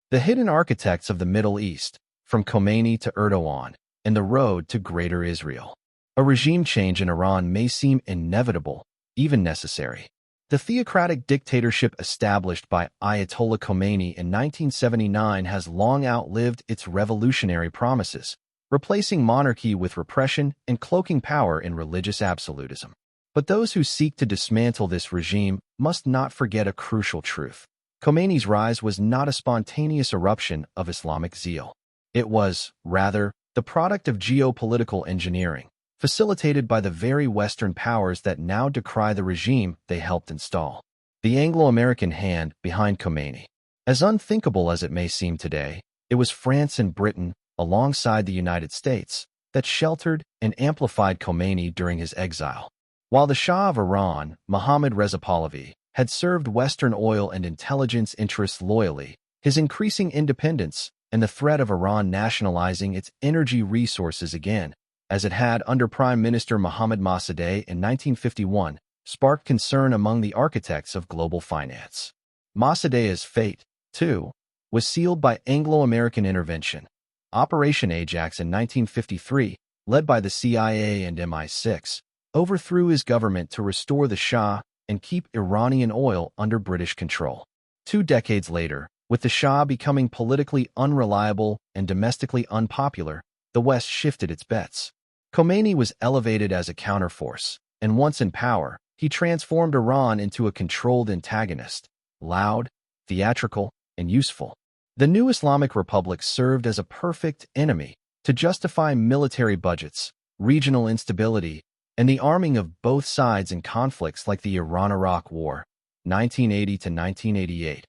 The hidden architects of the Middle East, from Khomeini to Erdogan, and the road to Greater Israel. A regime change in Iran may seem inevitable, even necessary. The theocratic dictatorship established by Ayatollah Khomeini in 1979 has long outlived its revolutionary promises, replacing monarchy with repression and cloaking power in religious absolutism. But those who seek to dismantle this regime must not forget a crucial truth. Khomeini's rise was not a spontaneous eruption of Islamic zeal. It was, rather, the product of geopolitical engineering, facilitated by the very Western powers that now decry the regime they helped install. The Anglo-American hand behind Khomeini. As unthinkable as it may seem today, it was France and Britain, alongside the United States, that sheltered and amplified Khomeini during his exile. While the Shah of Iran, Mohammad Reza Pahlavi, had served Western oil and intelligence interests loyally, his increasing independence and the threat of Iran nationalizing its energy resources again, as it had under Prime Minister Mohammad Mossadegh in 1951, sparked concern among the architects of global finance. Mossadegh's fate, too, was sealed by Anglo-American intervention. Operation Ajax in 1953, led by the CIA and MI6, overthrew his government to restore the Shah and keep Iranian oil under British control. 2 decades later, with the Shah becoming politically unreliable and domestically unpopular, the West shifted its bets. Khomeini was elevated as a counterforce, and once in power, he transformed Iran into a controlled antagonist, loud, theatrical, and useful. The new Islamic Republic served as a perfect enemy to justify military budgets, regional instability, and the arming of both sides in conflicts like the Iran-Iraq War, 1980 to 1988,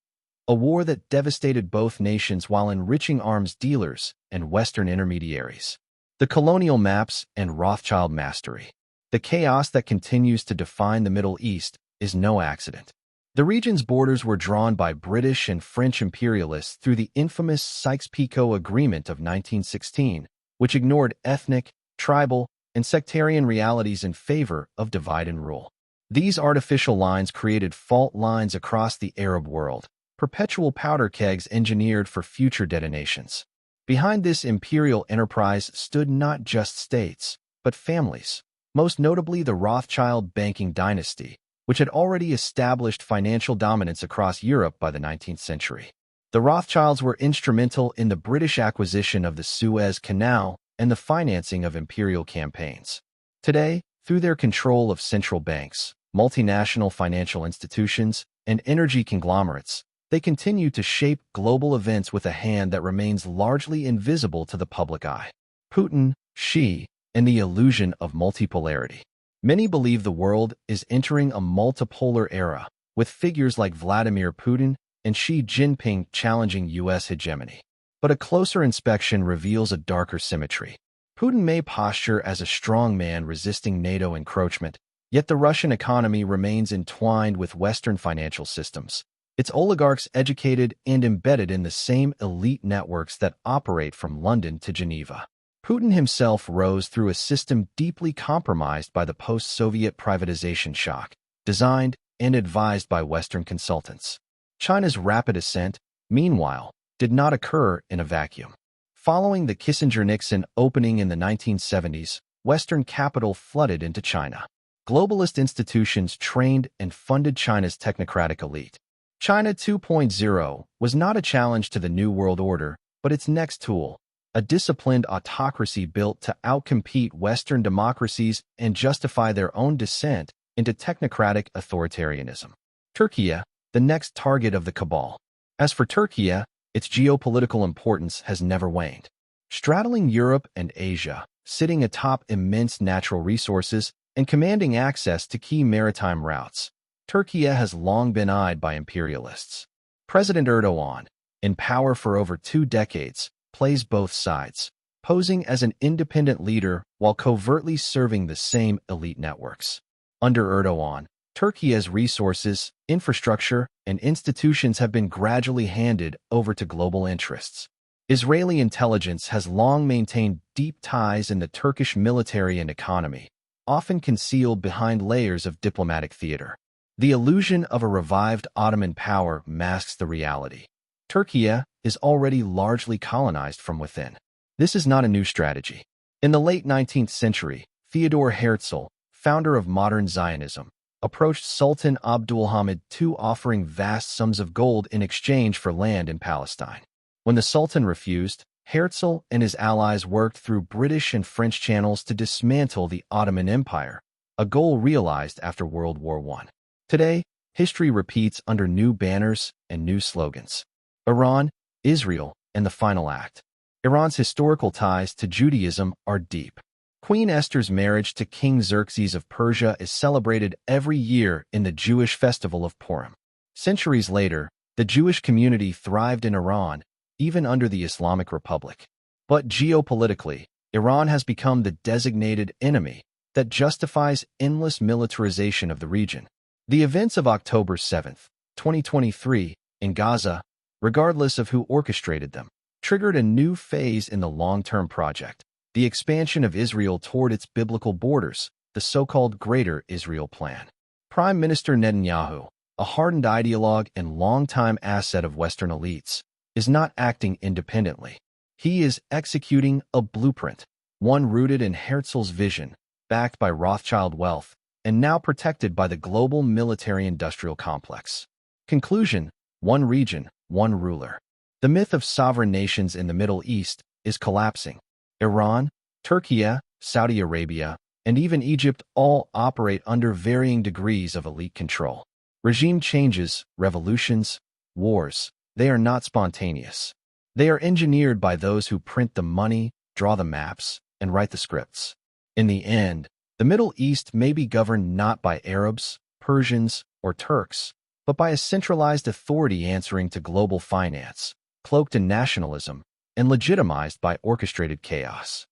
a war that devastated both nations while enriching arms dealers and Western intermediaries. The colonial maps and Rothschild mastery. The chaos that continues to define the Middle East is no accident. The region's borders were drawn by British and French imperialists through the infamous Sykes-Picot Agreement of 1916, which ignored ethnic, tribal, and sectarian realities in favor of divide and rule. These artificial lines created fault lines across the Arab world, perpetual powder kegs engineered for future detonations. Behind this imperial enterprise stood not just states, but families, most notably the Rothschild banking dynasty, which had already established financial dominance across Europe by the 19th century. The Rothschilds were instrumental in the British acquisition of the Suez Canal and the financing of imperial campaigns. Today, through their control of central banks, multinational financial institutions, and energy conglomerates, they continue to shape global events with a hand that remains largely invisible to the public eye. Putin, Xi, and the illusion of multipolarity. Many believe the world is entering a multipolar era, with figures like Vladimir Putin and Xi Jinping challenging U.S. hegemony. But a closer inspection reveals a darker symmetry. Putin may posture as a strong man resisting NATO encroachment, yet the Russian economy remains entwined with Western financial systems, its oligarchs educated and embedded in the same elite networks that operate from London to Geneva. Putin himself rose through a system deeply compromised by the post-Soviet privatization shock, designed and advised by Western consultants. China's rapid ascent, meanwhile, did not occur in a vacuum. Following the Kissinger-Nixon opening in the 1970s, Western capital flooded into China. Globalist institutions trained and funded China's technocratic elite. China 2.0 was not a challenge to the New World Order, but its next tool, a disciplined autocracy built to outcompete Western democracies and justify their own descent into technocratic authoritarianism. Türkiye, the next target of the cabal. As for Türkiye, its geopolitical importance has never waned. Straddling Europe and Asia, sitting atop immense natural resources, and commanding access to key maritime routes, Türkiye has long been eyed by imperialists. President Erdogan, in power for over 2 decades, plays both sides, posing as an independent leader while covertly serving the same elite networks. Under Erdogan, Türkiye's resources, infrastructure, and institutions have been gradually handed over to global interests. Israeli intelligence has long maintained deep ties in the Turkish military and economy, often concealed behind layers of diplomatic theater. The illusion of a revived Ottoman power masks the reality. Türkiye, is already largely colonized from within. This is not a new strategy. In the late 19th century, Theodor Herzl, founder of modern Zionism, approached Sultan Abdulhamid II offering vast sums of gold in exchange for land in Palestine. When the Sultan refused, Herzl and his allies worked through British and French channels to dismantle the Ottoman Empire, a goal realized after World War I. Today, history repeats under new banners and new slogans. Iran, Israel, and the final act. Iran's historical ties to Judaism are deep. Queen Esther's marriage to King Xerxes of Persia is celebrated every year in the Jewish festival of Purim. Centuries later, the Jewish community thrived in Iran, even under the Islamic Republic. But geopolitically, Iran has become the designated enemy that justifies endless militarization of the region. The events of October 7, 2023, in Gaza, regardless of who orchestrated them, triggered a new phase in the long-term project, the expansion of Israel toward its biblical borders, the so-called Greater Israel Plan. Prime Minister Netanyahu, a hardened ideologue and longtime asset of Western elites, is not acting independently. He is executing a blueprint, one rooted in Herzl's vision, backed by Rothschild wealth, and now protected by the global military-industrial complex. Conclusion: one region, one ruler. The myth of sovereign nations in the Middle East is collapsing. Iran, Türkiye, Saudi Arabia, and even Egypt all operate under varying degrees of elite control. Regime changes, revolutions, wars, they are not spontaneous. They are engineered by those who print the money, draw the maps, and write the scripts. In the end, the Middle East may be governed not by Arabs, Persians, or Turks, but by a centralized authority answering to global finance, cloaked in nationalism, and legitimized by orchestrated chaos.